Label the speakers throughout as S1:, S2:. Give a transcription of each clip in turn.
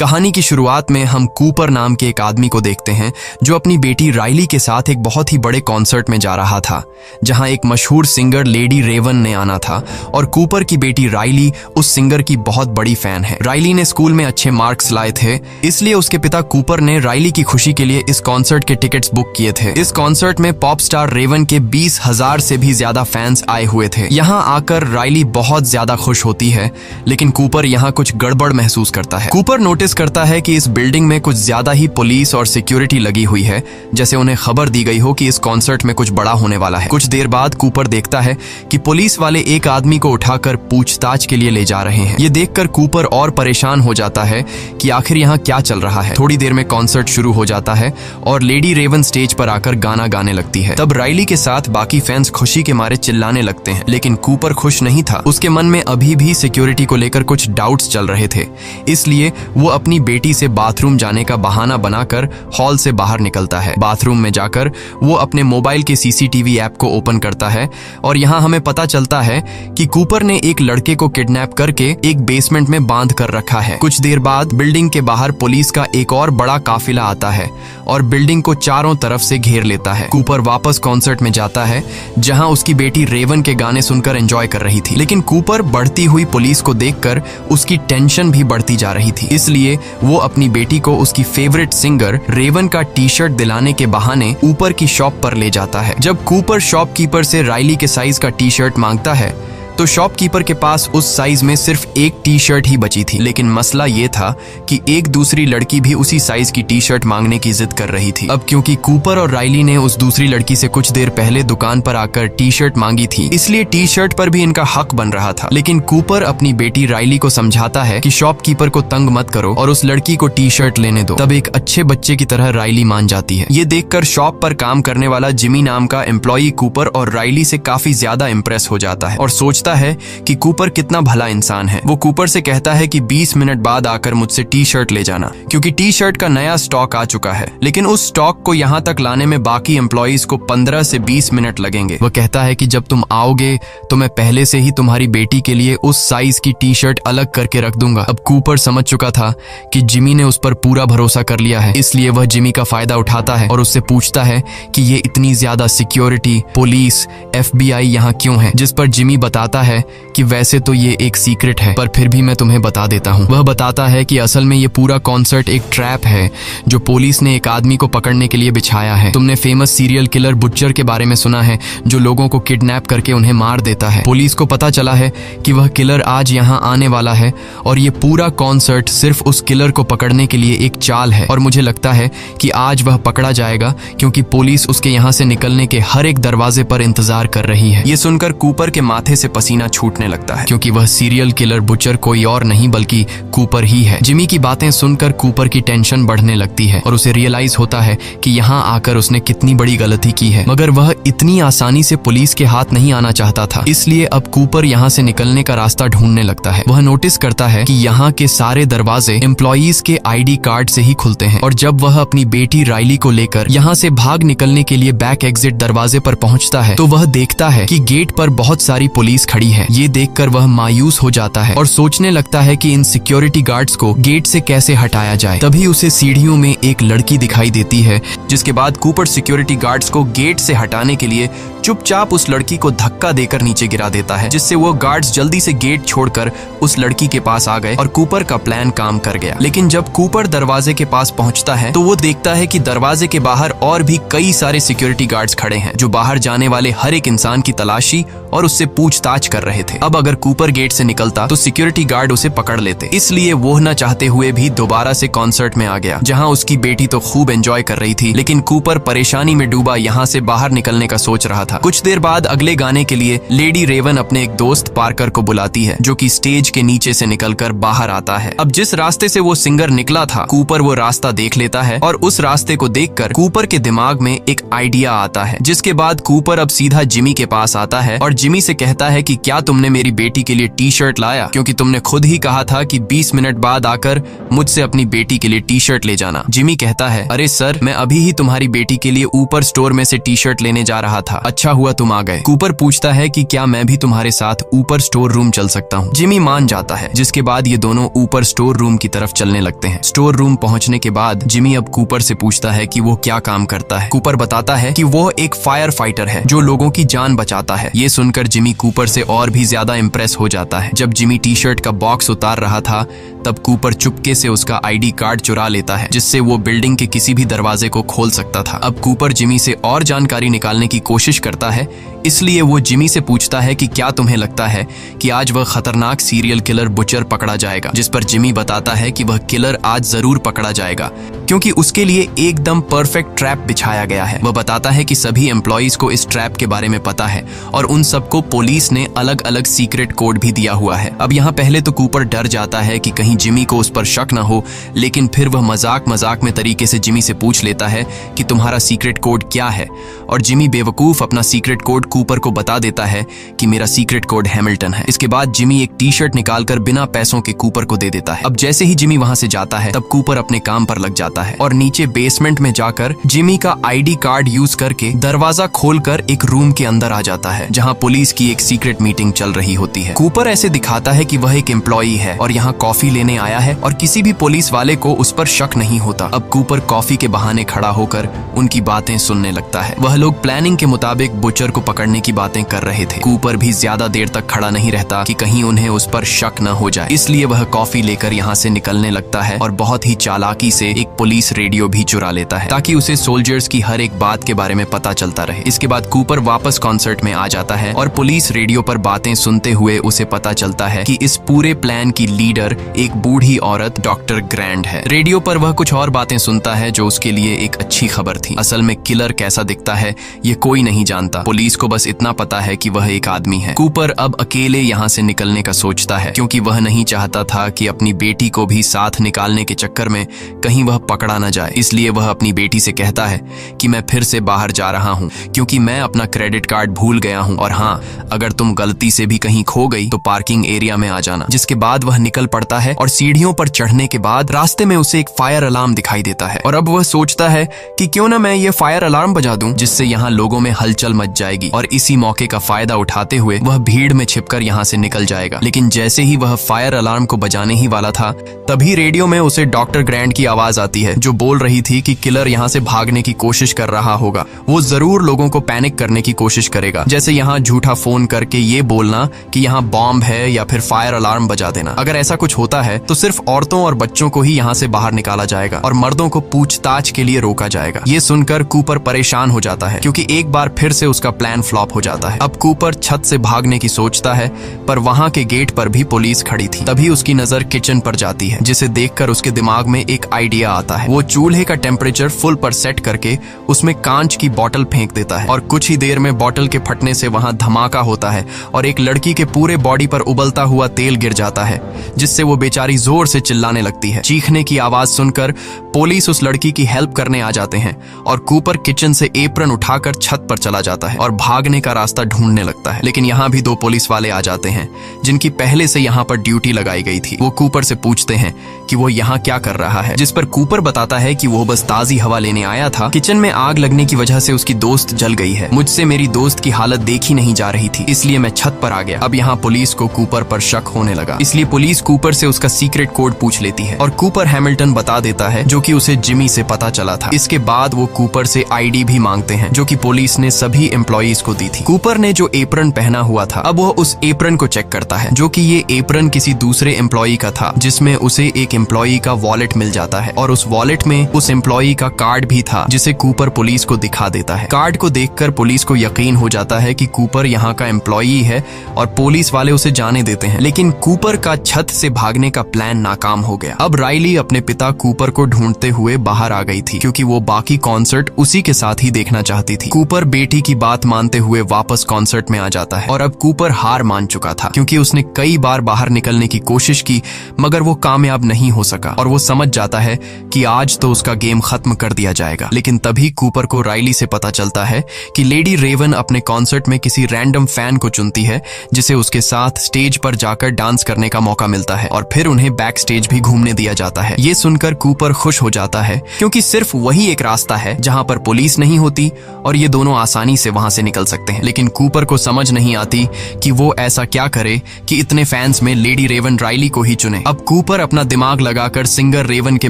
S1: कहानी की शुरुआत में हम कूपर नाम के एक आदमी को देखते हैं जो अपनी बेटी राइली के साथ एक बहुत ही बड़े कॉन्सर्ट में जा रहा था, जहां एक मशहूर सिंगर लेडी रेवन ने आना था और कूपर की बेटी राइली उस सिंगर की बहुत बड़ी फैन है। राइली ने स्कूल में अच्छे मार्क्स लाए थे, इसलिए उसके पिता कूपर ने राइली की खुशी के लिए इस कॉन्सर्ट के टिकट्स बुक किए थे। इस कॉन्सर्ट में पॉप स्टार रेवन के 20,000 से भी ज्यादा फैंस आए हुए थे। यहाँ आकर राइली बहुत ज्यादा खुश होती है, लेकिन कूपर यहाँ कुछ गड़बड़ महसूस करता है। कूपर नोटिस करता है कि इस बिल्डिंग में कुछ ज्यादा ही पुलिस और सिक्योरिटी लगी हुई है, जैसे उन्हें खबर दी गई हो कि इस कॉन्सर्ट में कुछ बड़ा होने वाला है। कुछ देर बाद कूपर देखता है कि पुलिस वाले एक आदमी को उठाकर पूछताछ के लिए ले जा रहे हैं। ये देखकर कूपर और परेशान हो जाता है कि आखिर यहाँ क्या चल रहा है। थोड़ी देर में कॉन्सर्ट शुरू हो जाता है और लेडी रेवन स्टेज पर आकर गाना गाने लगती है। तब राइली के साथ बाकी फैंस खुशी के मारे चिल्लाने लगते हैं, लेकिन कूपर खुश नहीं था। उसके मन में अभी भी सिक्योरिटी को लेकर कुछ डाउट्स चल रहे थे, इसलिए वो अपनी बेटी से बाथरूम जाने का बहाना बनाकर हॉल से बाहर निकलता है। बाथरूम में जाकर वो अपने मोबाइल के सीसीटीवी ऐप को ओपन करता है और यहाँ हमें पता चलता है कि कूपर ने एक लड़के को किडनैप करके एक बेसमेंट में बांध कर रखा है। कुछ देर बाद बिल्डिंग के बाहर पुलिस का एक और बड़ा काफिला आता है और बिल्डिंग को चारों तरफ से घेर लेता है। कूपर वापस कॉन्सर्ट में जाता है, जहाँ उसकी बेटी रेवन के गाने सुनकर एंजॉय कर रही थी, लेकिन कूपर बढ़ती हुई पुलिस को देखकर उसकी टेंशन भी बढ़ती जा रही थी। इसलिए वो अपनी बेटी को उसकी फेवरेट सिंगर रेवन का टी शर्ट दिलाने के बहाने ऊपर की शॉप पर ले जाता है। जब कूपर शॉपकीपर से राइली के साइज का टी शर्ट मांगता है तो शॉपकीपर के पास उस साइज में सिर्फ एक टी शर्ट ही बची थी, लेकिन मसला ये था कि एक दूसरी लड़की भी उसी साइज की टी शर्ट मांगने की जिद कर रही थी। अब क्योंकि कूपर और राइली ने उस दूसरी लड़की से कुछ देर पहले दुकान पर आकर टी शर्ट मांगी थी, इसलिए टी शर्ट पर भी इनका हक बन रहा था। लेकिन कूपर अपनी बेटी राइली को समझाता है कि शॉपकीपर को तंग मत करो और उस लड़की को टी शर्ट लेने दो। तब एक अच्छे बच्चे की तरह राइली मान जाती है। ये देखकर शॉप पर काम करने वाला जिमी नाम का एम्प्लॉई कूपर और राइली से काफी ज्यादा इम्प्रेस हो जाता है और सोचता है कि कूपर कितना भला इंसान है। वो कूपर से कहता है कि 20 मिनट बाद आकर मुझसे टी शर्ट ले जाना, क्योंकि टी शर्ट का नया स्टॉक आ चुका है। लेकिन उस स्टॉक को यहाँ तक लाने में बाकी एम्प्लॉइज को 15 से 20 मिनट लगेंगे। वो कहता है कि जब तुम आओगे तो मैं पहले से ही तुम्हारी बेटी के लिए उस साइज की टी शर्ट अलग करके रख दूंगा। अब कूपर समझ चुका था कि जिमी ने उस पर पूरा भरोसा कर लिया है, इसलिए वह जिमी का फायदा उठाता है और उससे पूछता है कि ये इतनी ज्यादा सिक्योरिटी, पुलिस, FBI यहाँ क्यों है, जिस पर जिमी बताता है कि वैसे तो ये एक सीक्रेट है, पर फिर भी मैं तुम्हें बता देता हूँ। वह बताता है कि असल में ये पूरा कॉन्सर्ट एक ट्रैप है जो पुलिस ने एक आदमी को पकड़ने के लिए बिछाया है। तुमने फेमस सीरियल किलर बुच्चर के बारे में सुना है, जो लोगों को किडनैप करके उन्हें मार देता है। पुलिस को पता चला है कि वह किलर आज यहाँ आने वाला है और ये पूरा कॉन्सर्ट सिर्फ उस किलर को पकड़ने के लिए एक चाल है, और मुझे लगता है कि आज वह पकड़ा जाएगा क्योंकि पुलिस उसके यहाँ से निकलने के हर एक दरवाजे पर इंतजार कर रही है। ये सुनकर कूपर के माथे से पसीना छूटने लगता है, क्योंकि वह सीरियल किलर बुचर कोई और नहीं बल्कि कूपर ही है। जिमी की बातें सुनकर कूपर की टेंशन बढ़ने लगती है और उसे रियलाइज होता है कि यहाँ आकर उसने कितनी बड़ी गलती की है, मगर वह इतनी आसानी से पुलिस के हाथ नहीं आना चाहता था। इसलिए अब कूपर यहाँ से निकलने का रास्ता ढूंढने लगता है। वह नोटिस करता है कि यहाँ के सारे दरवाजे एम्प्लॉइज के ID कार्ड से ही खुलते हैं, और जब वह अपनी बेटी राइली को लेकर यहाँ से भाग निकलने के लिए बैक एग्जिट दरवाजे पर पहुँचता है तो वह देखता है कि गेट पर बहुत सारी पुलिस खड़ी है। ये देखकर वह मायूस हो जाता है और सोचने लगता है कि इन सिक्योरिटी गार्ड्स को गेट से कैसे हटाया जाए। तभी उसे सीढ़ियों में एक लड़की दिखाई देती है, जिसके बाद कूपर सिक्योरिटी गार्ड्स को गेट से हटाने के लिए चुपचाप उस लड़की को धक्का देकर नीचे गिरा देता है, जिससे वो गार्ड्स जल्दी से गेट छोड़कर उस लड़की के पास आ गए और कूपर का प्लान काम कर गया। लेकिन जब कूपर दरवाजे के पास पहुंचता है तो वो देखता है कि दरवाजे के बाहर और भी कई सारे सिक्योरिटी गार्ड्स खड़े हैं, जो बाहर जाने वाले हर एक इंसान की तलाशी और उससे पूछताछ कर रहे थे। अब अगर कूपर गेट से निकलता तो सिक्योरिटी गार्ड उसे पकड़ लेते, इसलिए वो न चाहते हुए भी दोबारा से कॉन्सर्ट में आ गया, जहाँ उसकी बेटी तो खूब एंजॉय कर रही थी, लेकिन कूपर परेशानी में डूबा यहाँ से बाहर निकलने का सोच रहा था। कुछ देर बाद अगले गाने के लिए लेडी रेवन अपने एक दोस्त पार्कर को बुलाती है, जो कि स्टेज के नीचे से निकलकर बाहर आता है। अब जिस रास्ते से वो सिंगर निकला था, कूपर वो रास्ता देख लेता है और उस रास्ते को देखकर कूपर के दिमाग में एक आइडिया आता है, जिसके बाद कूपर अब सीधा जिमी के पास आता है और जिमी से कहता है कि कि क्या तुमने मेरी बेटी के लिए टी शर्ट लाया, क्योंकि तुमने खुद ही कहा था कि 20 मिनट बाद आकर मुझसे अपनी बेटी के लिए टी शर्ट ले जाना। जिमी कहता है, अरे सर, मैं अभी ही तुम्हारी बेटी के लिए ऊपर स्टोर में से टी शर्ट लेने जा रहा था, अच्छा हुआ तुम आ गए। कूपर पूछता है कि क्या मैं भी तुम्हारे साथ ऊपर स्टोर रूम चल सकता हूँ। जिमी मान जाता है, जिसके बाद ये दोनों ऊपर स्टोर रूम की तरफ चलने लगते हैं। स्टोर रूम पहुंचने के बाद जिमी अब कूपर से पूछता है कि वो क्या काम करता है। कूपर बताता है कि वो एक फायर फाइटर है जो लोगों की जान बचाता है। ये सुनकर जिमी कूपर से और भी ज्यादा इम्प्रेस हो जाता है। जब जिमी टी शर्ट का बॉक्स उतार रहा था तब कूपर चुपके से उसका आईडी कार्ड चुरा लेता है, जिससे वो बिल्डिंग के किसी भी दरवाजे को खोल सकता था। अब कूपर जिमी से और जानकारी निकालने की कोशिश करता है, इसलिए वो जिमी से पूछता है कि क्या तुम्हें लगता है कि आज वह खतरनाक सीरियल किलर बुचर पकड़ा जाएगा। जिस पर जिमी बताता है कि वह किलर आज जरूर पकड़ा जाएगा, क्योंकि उसके लिए एकदम परफेक्ट ट्रैप बिछाया गया है। वह बताता है कि सभी एम्प्लॉइज को इस ट्रैप के बारे में पता है और उन सबको पुलिस ने अलग अलग सीक्रेट कोड भी दिया हुआ है। अब यहाँ पहले तो कूपर डर जाता है कि कहीं जिमी को उस पर शक न हो, लेकिन फिर वह मजाक में तरीके से जिमी से पूछ लेता है कि तुम्हारा सीक्रेट कोड क्या है, और जिमी बेवकूफ अपना सीक्रेट कोड कूपर को बता देता है कि मेरा सीक्रेट कोड हैमिल्टन है। इसके बाद जिमी एक टी शर्ट निकालकर बिना पैसों के कूपर को दे देता है। अब जैसे ही जिमी वहां से जाता है तब कूपर अपने काम पर लग जाता है और नीचे बेसमेंट में जाकर जिमी का आईडी कार्ड यूज करके दरवाजा खोलकर एक रूम के अंदर आ जाता है, जहां पुलिस की एक सीक्रेट मीटिंग चल रही होती है। कूपर ऐसे दिखाता है कि वह एक एम्प्लॉई है और यहाँ कॉफी लेने आया है और किसी भी पुलिस वाले को उस पर शक नहीं होता। अब कूपर कॉफी के बहाने खड़ा होकर उनकी बातें सुनने लगता है। वह लोग प्लानिंग के मुताबिक बुचर को पकड़ने की बातें कर रहे थे। कूपर भी ज्यादा देर तक खड़ा नहीं रहता कि कहीं उन्हें उस पर शक न हो जाए, इसलिए वह कॉफी लेकर यहाँ से निकलने लगता है और बहुत ही चालाकी से एक पुलिस रेडियो भी चुरा लेता है ताकि उसे सोल्जर्स की हर एक बात के बारे में पता चलता रहे। इसके बाद कूपर वापस कॉन्सर्ट में आ जाता है और पुलिस रेडियो पर बातें सुनते हुए उसे पता चलता है कि इस पूरे प्लान की लीडर एक बूढ़ी औरत डॉक्टर ग्रैंड है। रेडियो पर वह कुछ और बातें सुनता है जो उसके लिए एक अच्छी खबर थी। असल में किलर कैसा दिखता है ये कोई नहीं जानता, पुलिस को बस इतना पता है कि वह एक आदमी है। कूपर अब अकेले यहाँ से निकलने का सोचता है, क्योंकि वह नहीं चाहता था कि अपनी बेटी को भी साथ निकालने के चक्कर में कहीं वह पकड़ा न जाए। इसलिए वह अपनी बेटी से कहता है कि मैं फिर से बाहर जा रहा हूँ क्योंकि मैं अपना क्रेडिट कार्ड भूल गया हूँ, और हाँ, अगर तुम गलती से भी कहीं खो गई तो पार्किंग एरिया में आ जाना। जिसके बाद वह निकल पड़ता है और सीढ़ियों पर चढ़ने के बाद रास्ते में उसे एक फायर अलार्म दिखाई देता है और अब वह सोचता है कि क्यों ना मैं ये फायर अलार्म बजा दूं, जिससे यहाँ लोगों में हलचल मच जाएगी, और इसी मौके का फायदा उठाते हुए वह भीड़ में छिपकर यहाँ से निकल जाएगा। लेकिन जैसे ही वह फायर अलार्म को बजाने ही वाला था तभी रेडियो में उसे डॉक्टर ग्रैंड की आवाज आती है, जो बोल रही थी कि किलर यहाँ से भागने की कोशिश कर रहा होगा। वो जरूर लोगों को पैनिक करने की कोशिश करेगा, जैसे यहाँ झूठा फोन करके ये बोलना कि यहाँ बॉम्ब है या फिर फायर अलार्म बजा देना। अगर ऐसा कुछ होता है तो सिर्फ औरतों और बच्चों को ही यहाँ से बाहर निकाला जाएगा और मर्दों को पूछताछ के लिए रोका जाएगा। ये सुनकर कूपर परेशान हो जाता है, क्योंकि एक बार फिर से उसका प्लान फ्लॉप हो जाता है। अब कूपर छत से भागने की सोचता है, पर वहाँ के गेट पर भी पुलिस खड़ी थी। तभी उसकी नजर किचन पर जाती है, जिसे देखकर उसके दिमाग में एक आइडिया आता है। वो चूल्हे का टेम्परेचर फुल पर सेट करके उसमें कांच की बोतल फेंक देता है और कुछ ही देर में बोतल के फटने से वहाँ धमाका होता है और एक लड़की के पूरे बॉडी पर उबलता हुआ तेल गिर जाता है, जिससे वो बेचारी जोर से चिल्लाने लगती है। चीखने की आवाज सुनकर पुलिस उस लड़की की हेल्प करने आ जाते हैं और कूपर किचन से एप्रन उठाकर छत पर चला जाता है और भागने का रास्ता ढूंढने लगता है। लेकिन यहाँ भी दो पुलिस वाले आ जाते हैं जिनकी पहले से यहाँ पर ड्यूटी लगाई गई थी। वो कूपर से पूछते हैं कि वो यहाँ क्या कर रहा है, जिस पर कूपर बताता है कि वो बस ताजी हवा लेने आया था। किचन में आग लगने की वजह से उसकी दोस्त जल गई है। मुझसे मेरी दोस्त की हालत देखी नहीं जा रही थी, इसलिए मैं छत पर आ गया। अब यहाँ पुलिस को कूपर पर शक होने लगा, इसलिए पुलिस कूपर से उसका सीक्रेट कोड पूछ लेती है और कूपर हैमिल्टन बता देता है, जो कि उसे जिमी से पता चला था। इसके बाद वो कूपर से आईडी भी मांगते हैं, जो कि पुलिस ने सभी एम्प्लॉइज को दी थी। कूपर ने जो एप्रन पहना हुआ था, अब वो उस एप्रन को चेक करता है, जो कि ये एप्रन किसी दूसरे एम्प्लॉई का था, जिसमें उसे एक एम्प्लॉई का वॉलेट मिल जाता है और उस वॉलेट में उस एम्प्लॉई का कार्ड भी था, जिसे कूपर पुलिस को दिखा देता है। कार्ड को देखकर पुलिस को यकीन हो जाता है कि कूपर यहाँ का एम्प्लॉई है और पुलिस वाले उसे जाने देते हैं। लेकिन कूपर का छत से भागने का प्लान नाकाम हो गया। अब राइली अपने पिता कूपर को ढूंढते हुए बाहर आ गई थी क्योंकि वो बाकी कॉन्सर्ट उसी के साथ ही देखना चाहती थी। कूपर बेटी की बात मानते हुए वापस कॉन्सर्ट में आ जाता है और अब कूपर हार मान चुका था क्योंकि उसने कई बार बाहर निकलने की कोशिश की मगर वो कामयाब नहीं हो सका और वो समझ जाता है कि आज तो उसका गेम खत्म कर दिया जाएगा। लेकिन तभी कूपर को राइली से पता चलता है कि लेडी रेवन अपने कॉन्सर्ट में किसी रैंडम फैन को चुनती है जिसे उसके साथ स्टेज पर जाकर डांस करने का मौका मिलता है और फिर उन्हें बैक स्टेज भी घूमने दिया जाता है। ये सुनकर कूपर खुश हो जाता है क्योंकि सिर्फ वही एक रास्ता है जहां पर पुलिस नहीं होती और ये दोनों आसानी से वहां से निकल सकते हैं। लेकिन कूपर को समझ नहीं आती कि वो ऐसा क्या करे कि इतने फैंस में लेडी रेवन राइली को ही चुने। अब कूपर अपना दिमाग लगाकर सिंगर रेवन के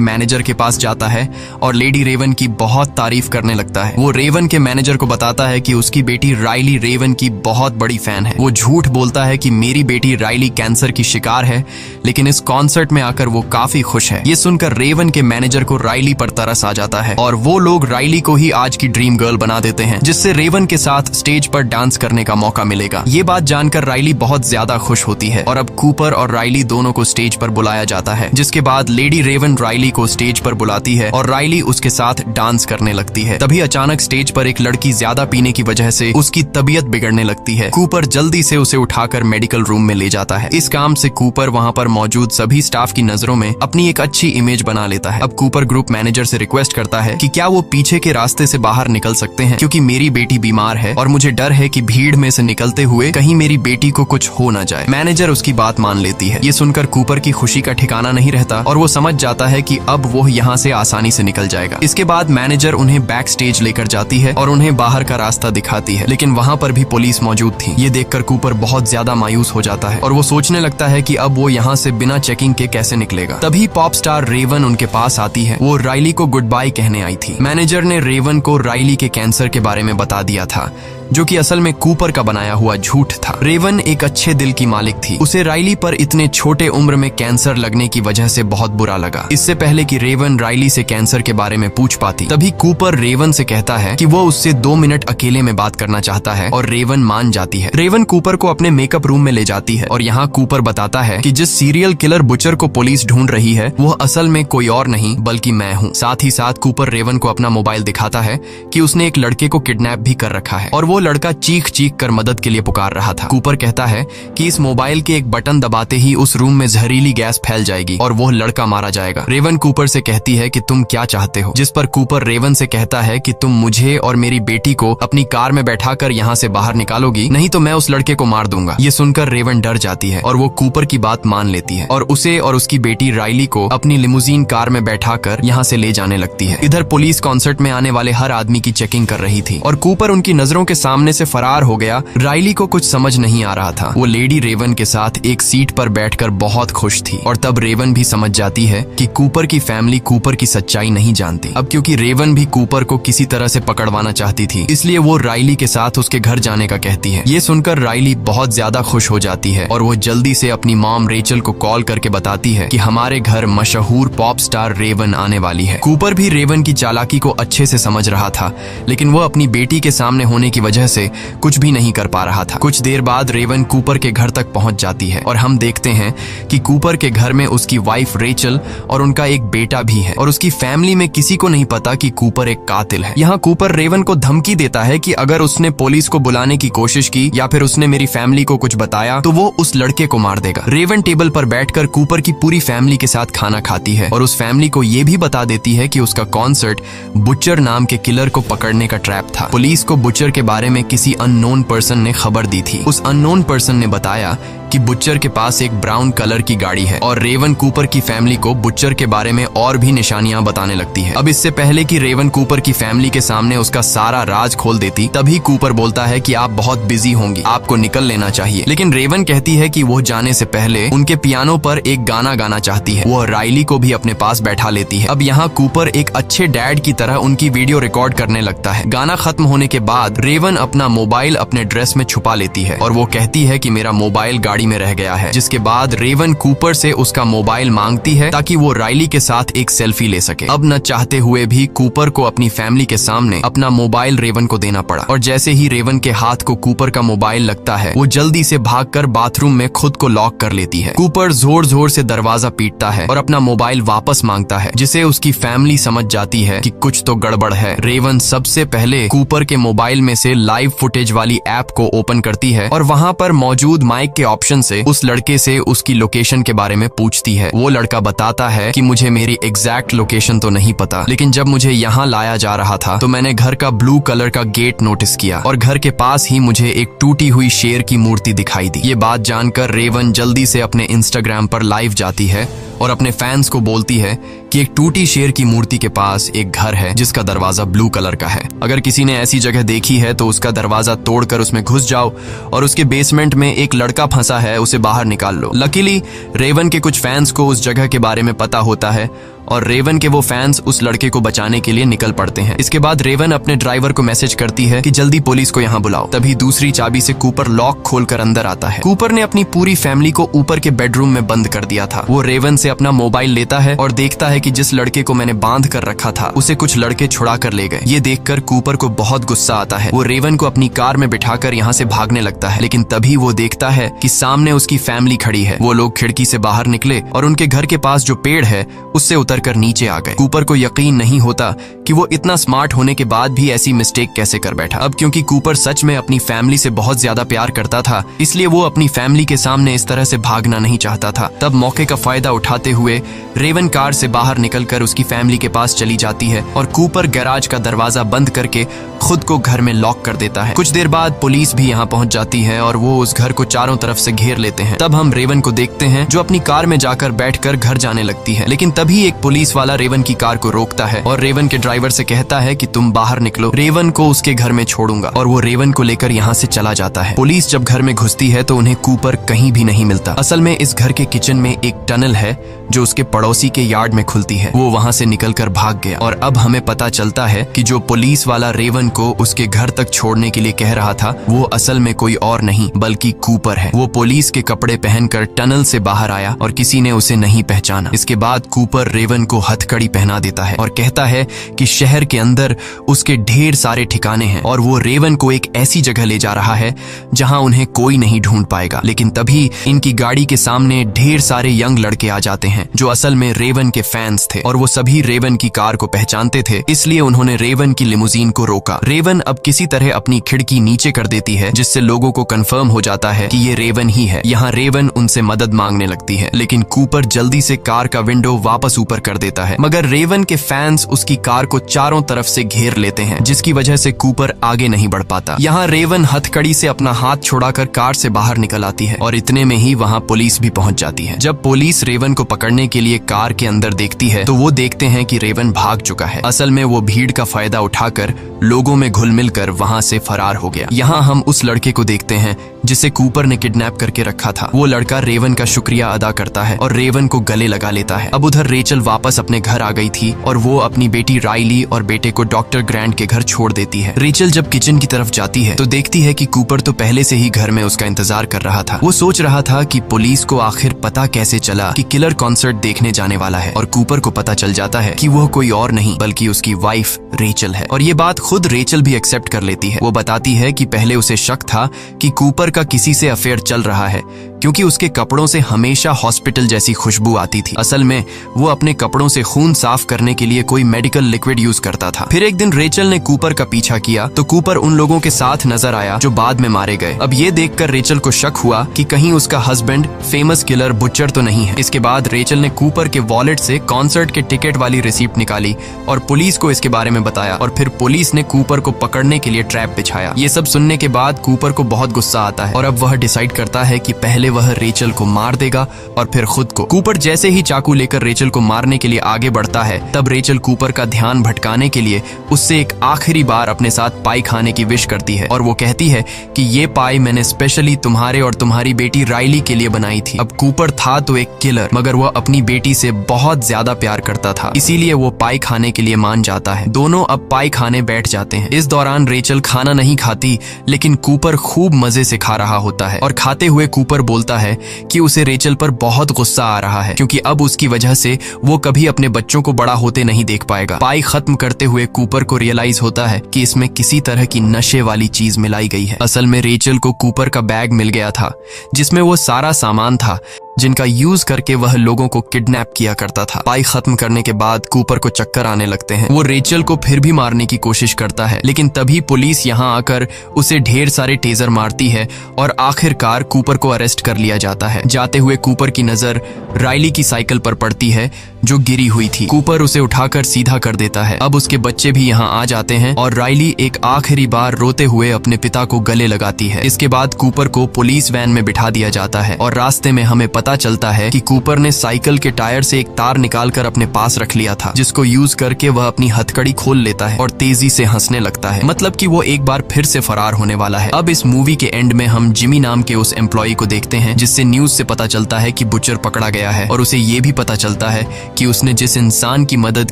S1: मैनेजर के पास जाता है और लेडी रेवन की बहुत तारीफ करने लगता है। वो रेवन के मैनेजर को बताता है कि उसकी बेटी राइली रेवन की बहुत बड़ी फैन है। वो झूठ बोलता है कि मेरी बेटी राइली कैंसर की शिकार है, लेकिन इस कॉन्सर्ट में आकर वो काफी खुश है। ये सुनकर रेवन के मैनेजर को राइली पर तरस आ जाता है और वो लोग राइली को ही आज की ड्रीम गर्ल बना देते हैं जिससे रेवन के साथ स्टेज पर डांस करने का मौका मिलेगा। ये बात जानकर राइली बहुत ज्यादा खुश होती है और अब कूपर और राइली दोनों को स्टेज पर बुलाया जाता है, जिसके बाद लेडी रेवन राइली को स्टेज पर बुलाती है और राइली उसके साथ डांस करने लगती है। तभी अचानक स्टेज पर एक लड़की ज्यादा पीने की वजह से उसकी तबीयत बिगड़ने लगती है। कूपर जल्दी से उसे उठाकर मेडिकल रूम में ले जाता है। इस काम से कूपर वहां पर मौजूद सभी स्टाफ की नजरों में अपनी एक अच्छी इमेज बना लेता है। अब कूपर ग्रुप मैनेजर से रिक्वेस्ट करता है कि क्या वो पीछे के रास्ते से बाहर निकल सकते हैं क्योंकि मेरी बेटी बीमार है और मुझे डर है कि भीड़ में से निकलते हुए कहीं मेरी बेटी को कुछ हो न जाए। मैनेजर उसकी बात मान लेती है। ये सुनकर कूपर की खुशी का ठिकाना नहीं रहता और वो समझ जाता है कि अब वो यहाँ से आसानी से निकल जाएगा। इसके बाद मैनेजर उन्हें बैक स्टेज लेकर जाती है और उन्हें बाहर का रास्ता दिखाती है, लेकिन वहाँ पर भी पुलिस मौजूद थी। ये देखकर कूपर बहुत ज्यादा मायूस हो जाता है और वो सोचने लगता है कि अब वो यहाँ से बिना चेकिंग के कैसे निकलेगा। तभी पॉप स्टार रेवन उनके पास आती है। वो राइली को गुड बाय कहने आई थी। मैनेजर ने रेवन को राइली के कैंसर के बारे में बता दिया था जो कि असल में कूपर का बनाया हुआ झूठ था। रेवन एक अच्छे दिल की मालिक थी। उसे राइली पर इतने छोटे उम्र में कैंसर लगने की वजह से बहुत बुरा लगा। इससे पहले कि रेवन राइली से कैंसर के बारे में पूछ पाती, तभी कूपर रेवन से कहता है कि वो उससे 2 मिनट अकेले में बात करना चाहता है और रेवन मान जाती है। रेवन कूपर को अपने मेकअप रूम में ले जाती है और यहाँ कूपर बताता है कि जिस सीरियल किलर बुचर को पुलिस ढूंढ रही है वो असल में कोई और नहीं बल्कि मैं हूँ। साथ ही साथ कूपर रेवन को अपना मोबाइल दिखाता है कि उसने एक लड़के को किडनैप भी कर रखा है और वो लड़का चीख चीख कर मदद के लिए पुकार रहा था। कूपर कहता है कि इस मोबाइल के एक बटन दबाते ही उस रूम में जहरीली गैस फैल जाएगी और वो लड़का मारा जाएगा। रेवन कूपर से कहती है कि तुम क्या चाहते हो, जिस पर कूपर रेवन से कहता है कि तुम मुझे और मेरी बेटी को अपनी कार में बैठाकर यहाँ से बाहर निकालोगी, नहीं तो मैं उस लड़के को मार दूंगा। ये सुनकर रेवन डर जाती है और वो कूपर की बात मान लेती है और उसे और उसकी बेटी राइली को अपनी लिमुजीन कार में बैठाकर यहाँ से ले जाने लगती है। इधर पुलिस कॉन्सर्ट में आने वाले हर आदमी की चेकिंग कर रही थी और कूपर उनकी नजरों के सामने से फरार हो गया। राइली को कुछ समझ नहीं आ रहा था। वो लेडी रेवन के साथ एक सीट पर बैठकर बहुत खुश थी और तब रेवन भी समझ जाती है कि कूपर की फैमिली कूपर की सच्चाई नहीं जानती। अब क्योंकि रेवन भी कूपर को किसी तरह से पकड़वाना चाहती थी, इसलिए वो राइली के साथ उसके घर जाने का कहती है। ये सुनकर राइली बहुत ज्यादा खुश हो जाती है और वो जल्दी से अपनी मॉम रेचल को कॉल करके बताती है कि हमारे घर मशहूर पॉप स्टार रेवन आने वाली है। कूपर भी रेवन की चालाकी को अच्छे से समझ रहा था, लेकिन वो अपनी बेटी के सामने होने की वजह से कुछ भी नहीं कर पा रहा था। कुछ देर बाद रेवन कूपर के घर तक पहुंच जाती है और हम देखते हैं कि कूपर के घर में उसकी वाइफ रेचल और उनका एक बेटा भी है और उसकी फैमिली में किसी को नहीं पता कि कूपर एक कातिल है। यहाँ कूपर रेवन को धमकी देता है कि अगर उसने पुलिस को बुलाने की कोशिश की या फिर उसने मेरी फैमिली को कुछ बताया तो वो उस लड़के को मार देगा। रेवन टेबल पर बैठकर कूपर की पूरी फैमिली के साथ खाना खाती है और उस फैमिली को ये भी बता देती है कि उसका कॉन्सर्ट बुचर नाम के किलर को पकड़ने का ट्रैप था। पुलिस को बुचर के बारे में किसी अननोन पर्सन ने खबर दी थी। उस अननोन पर्सन ने बताया कि बुचर के पास एक ब्राउन कलर की गाड़ी है और रेवन कूपर की फैमिली को बुचर के बारे में और भी निशानियां बताने लगती है। अब इससे पहले कि रेवन कूपर की फैमिली के सामने उसका सारा राज खोल देती, तभी कूपर बोलता है कि आप बहुत बिजी होंगी, आपको निकल लेना चाहिए। लेकिन रेवन कहती है कि वो जाने से पहले उनके पियानो पर एक गाना गाना चाहती है। वो राइली को भी अपने पास बैठा लेती है। अब यहाँ कूपर एक अच्छे डैड की तरह उनकी वीडियो रिकॉर्ड करने लगता है। गाना खत्म होने के बाद रेवन रेवन अपना मोबाइल अपने ड्रेस में छुपा लेती है और वो कहती है कि मेरा मोबाइल गाड़ी में रह गया है, जिसके बाद रेवन कूपर से उसका मोबाइल मांगती है ताकि वो राइली के साथ एक सेल्फी ले सके। अब न चाहते हुए भी कूपर को अपनी फैमिली के सामने अपना मोबाइल रेवन को देना पड़ा और जैसे ही रेवन के हाथ को कूपर का मोबाइल लगता है वो जल्दी से भागकर बाथरूम में खुद को लॉक कर लेती है। कूपर जोर जोर से दरवाजा पीटता है और अपना मोबाइल वापस मांगता है, जिसे उसकी फैमिली समझ जाती है कि कुछ तो गड़बड़ है। रेवन सबसे पहले कूपर के मोबाइल में से लाइव फुटेज वाली ऐप को ओपन करती है और वहाँ पर मौजूद माइक के ऑप्शन से उस लड़के से उसकी लोकेशन के बारे में पूछती है। वो लड़का बताता है कि मुझे मेरी एग्जैक्ट लोकेशन तो नहीं पता, लेकिन जब मुझे यहाँ लाया जा रहा था तो मैंने घर का ब्लू कलर का गेट नोटिस किया और घर के पास ही मुझे एक टूटी हुई शेर की मूर्ति दिखाई दी। ये बात जानकर रेवन जल्दी से अपने इंस्टाग्राम पर लाइव जाती है और अपने फैंस को बोलती है कि एक टूटी शेर की मूर्ति के पास एक घर है जिसका दरवाजा ब्लू कलर का है। अगर किसी ने ऐसी जगह देखी है तो उसका दरवाजा तोड़कर उसमें घुस जाओ और उसके बेसमेंट में एक लड़का फंसा है, उसे बाहर निकाल लो। लकीली रेवन के कुछ फैंस को उस जगह के बारे में पता होता है और रेवन के वो फैंस उस लड़के को बचाने के लिए निकल पड़ते हैं। इसके बाद रेवन अपने ड्राइवर को मैसेज करती है कि जल्दी पुलिस को यहाँ बुलाओ। तभी दूसरी चाबी से कूपर लॉक खोलकर अंदर आता है। कूपर ने अपनी पूरी फैमिली को ऊपर के बेडरूम में बंद कर दिया था। वो रेवन से अपना मोबाइल लेता है और देखता है कि जिस लड़के को मैंने बांध कर रखा था उसे कुछ लड़के छुड़ा कर ले गए। ये देखकर कूपर को बहुत गुस्सा आता है। वो रेवन को अपनी कार में बिठाकर यहाँ से भागने लगता है, लेकिन तभी वो देखता है कि सामने उसकी फैमिली खड़ी है। वो लोग खिड़की से बाहर निकले और उनके घर के पास जो पेड़ है उससे उतरकर नीचे आ गए। कूपर को यकीन नहीं होता कि वो इतना स्मार्ट होने के बाद भी ऐसी मिस्टेक कैसे कर बैठा। अब क्योंकि कूपर सच में अपनी फैमिली से बहुत ज्यादा प्यार करता था, इसलिए वो अपनी फैमिली के सामने इस तरह से भागना नहीं चाहता था। तब मौके का फायदा उठाते हुए रेवन कार से बाहर निकलकर उसकी फैमिली के पास चली जाती है और कूपर गैराज का दरवाजा बंद करके खुद को घर में लॉक कर देता है। कुछ देर बाद पुलिस भी यहाँ पहुंच जाती है और वो उस घर को चारों तरफ से घेर लेते हैं। तब हम रेवन को देखते हैं जो अपनी कार में जाकर बैठकर घर जाने लगती है, लेकिन तभी एक पुलिस वाला रेवन की कार को रोकता है और रेवन के ड्राइवर से कहता है कि तुम बाहर निकलो, रेवन को उसके घर में छोड़ूंगा। और वो रेवन को लेकर यहाँ से चला जाता है। पुलिस जब घर में घुसती है तो उन्हें कूपर कहीं भी नहीं मिलता। असल में इस घर के किचन में एक टनल है जो उसके पड़ोसी के यार्ड में खुलती है। वो वहाँ से निकलकर भाग गया और अब हमें पता चलता है कि जो पुलिस वाला रेवन को उसके घर तक छोड़ने के लिए कह रहा था वो असल में कोई और नहीं बल्कि कूपर है। वो पुलिस के कपड़े पहनकर टनल से बाहर आया और किसी ने उसे नहीं पहचाना। इसके बाद कूपर रेवन को हथकड़ी पहना देता है और कहता है कि शहर के अंदर उसके ढेर सारे ठिकाने हैं और वो रेवन को एक ऐसी जगह ले जा रहा है जहां उन्हें कोई नहीं ढूंढ पाएगा। लेकिन तभी इनकी गाड़ी के सामने ढेर सारे यंग लड़के आ जाते हैं जो असल में रेवन के फैंस थे और वो सभी रेवन की कार को पहचानते थे, इसलिए उन्होंने रेवन की लिमुजीन को रोका। रेवन अब किसी तरह अपनी खिड़की नीचे कर देती है जिससे लोगों को कंफर्म हो जाता है कि ये रेवन ही है। यहाँ रेवन उनसे मदद मांगने लगती है, लेकिन कूपर जल्दी से कार का विंडो वापस ऊपर कर देता है। मगर रेवन के फैंस उसकी कार को चारों तरफ से घेर लेते हैं जिसकी वजह से कूपर आगे नहीं बढ़ पाता। यहाँ रेवन हथकड़ी से अपना हाथ छुड़ाकर कार से बाहर निकल आती है और इतने में ही वहाँ पुलिस भी पहुंच जाती है। जब पुलिस रेवन को पकड़ने के लिए कार के अंदर देखती है तो वो देखते हैं कि रेवन भाग चुका है। असल में वो भीड़ का फायदा उठाकर लोगों में घुल मिल कर वहाँ से फरार हो गया। यहाँ हम उस लड़के को देखते हैं जिसे कूपर ने किडनैप करके रखा था। वो लड़का रेवन का शुक्रिया अदा करता है और रेवन को गले लगा लेता है। अब उधर रेचल वापस अपने घर आ गई थी और वो अपनी बेटी राइली और बेटे को डॉक्टर ग्रैंट के घर छोड़ देती है। रेचल जब किचन की तरफ जाती है तो देखती है कि कूपर तो पहले से ही घर में उसका इंतजार कर रहा था। वो सोच रहा था कि पुलिस को आखिर पता कैसे चला कि किलर कॉन्सर्ट देखने जाने वाला है और कूपर को पता चल जाता है कि वो कोई और नहीं बल्कि उसकी वाइफ रेचल है। और ये बात खुद रेचल भी एक्सेप्ट कर लेती है। वो बताती है कि पहले उसे शक था कि कूपर का किसी से अफेयर चल रहा है क्योंकि उसके कपड़ों से हमेशा हॉस्पिटल जैसी खुशबू आती थी। असल में वो अपने कपड़ों से खून साफ करने के लिए कोई मेडिकल लिक्विड यूज करता था। फिर एक दिन रेचल ने कूपर का पीछा किया तो कूपर उन लोगों के साथ नजर आया जो बाद में मारे गए। अब ये देखकर रेचल को शक हुआ कि कहीं उसका हस्बैंड फेमस किलर बुचर तो नहीं है। इसके बाद रेचल ने कूपर के वॉलेट से कॉन्सर्ट के टिकट वाली रिसीप्ट निकाली और पुलिस को इसके बारे में बताया और फिर पुलिस ने कूपर को पकड़ने के लिए ट्रैप बिछाया। ये सब सुनने के बाद कूपर को बहुत गुस्सा आता है और अब वह डिसाइड करता है कि पहले वह रेचल को मार देगा और फिर खुद को। कूपर जैसे ही चाकू लेकर रेचल को मारने के लिए आगे बढ़ता है, तब रेचल कूपर का ध्यान भटकाने के लिए उससे एक आखिरी बार अपने साथ पाई खाने की विश करती है और वो कहती है कि ये पाई मैंने स्पेशली तुम्हारे और तुम्हारी बेटी राइली के लिए बनाई थी। अब कूपर था तो एक किलर, मगर वह अपनी बेटी से बहुत ज्यादा प्यार करता था, इसीलिए वो पाई खाने के लिए मान जाता है। दोनों अब पाई खाने बैठ जाते हैं। इस दौरान रेचल खाना नहीं खाती, लेकिन कूपर खूब मजे से खा रहा होता है और खाते हुए कूपर बोलता है कि उसे रेचल पर बहुत गुस्सा आ रहा है, क्योंकि अब उसकी वजह से वो कभी अपने बच्चों को बड़ा होते नहीं देख पाएगा। पाई खत्म करते हुए कूपर को रियलाइज होता है कि इसमें किसी तरह की नशे वाली चीज मिलाई गई है। असल में रेचल को कूपर का बैग मिल गया था, जिसमें वो सारा सामान था जिनका यूज करके वह लोगों को किडनैप किया करता था। पाई खत्म करने के बाद कूपर को चक्कर आने लगते हैं। वो रेचल को फिर भी मारने की कोशिश करता है, लेकिन तभी पुलिस यहाँ आकर उसे ढेर सारे टेजर मारती है और आखिरकार कूपर को अरेस्ट कर लिया जाता है। जाते हुए कूपर की नजर राइली की साइकिल पर पड़ती है जो गिरी हुई थी। कूपर उसे उठाकर सीधा कर देता है। अब उसके बच्चे भी यहाँ आ जाते हैं और राइली एक आखिरी बार रोते हुए अपने पिता को गले लगाती है। इसके बाद कूपर को पुलिस वैन में बिठा दिया जाता है और रास्ते में हमें पता चलता है कि कूपर ने साइकिल के टायर से एक तार निकालकर अपने पास रख लिया था, जिसको यूज करके वह अपनी हथकड़ी खोल लेता है और तेजी से हंसने लगता है, मतलब कि वो एक बार फिर से फरार होने वाला है। अब इस मूवी के एंड में हम जिमी नाम के उस एम्प्लॉय को देखते हैं, जिससे न्यूज से पता चलता है कि बुचर पकड़ा गया है और उसे ये भी पता चलता है कि उसने जिस इंसान की मदद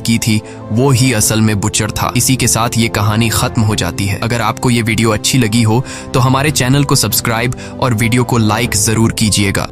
S1: की थी वो ही असल में बुचर था। इसी के साथ ये कहानी खत्म हो जाती है। अगर आपको ये वीडियो अच्छी लगी हो तो हमारे चैनल को सब्सक्राइब और वीडियो को लाइक जरूर कीजिएगा।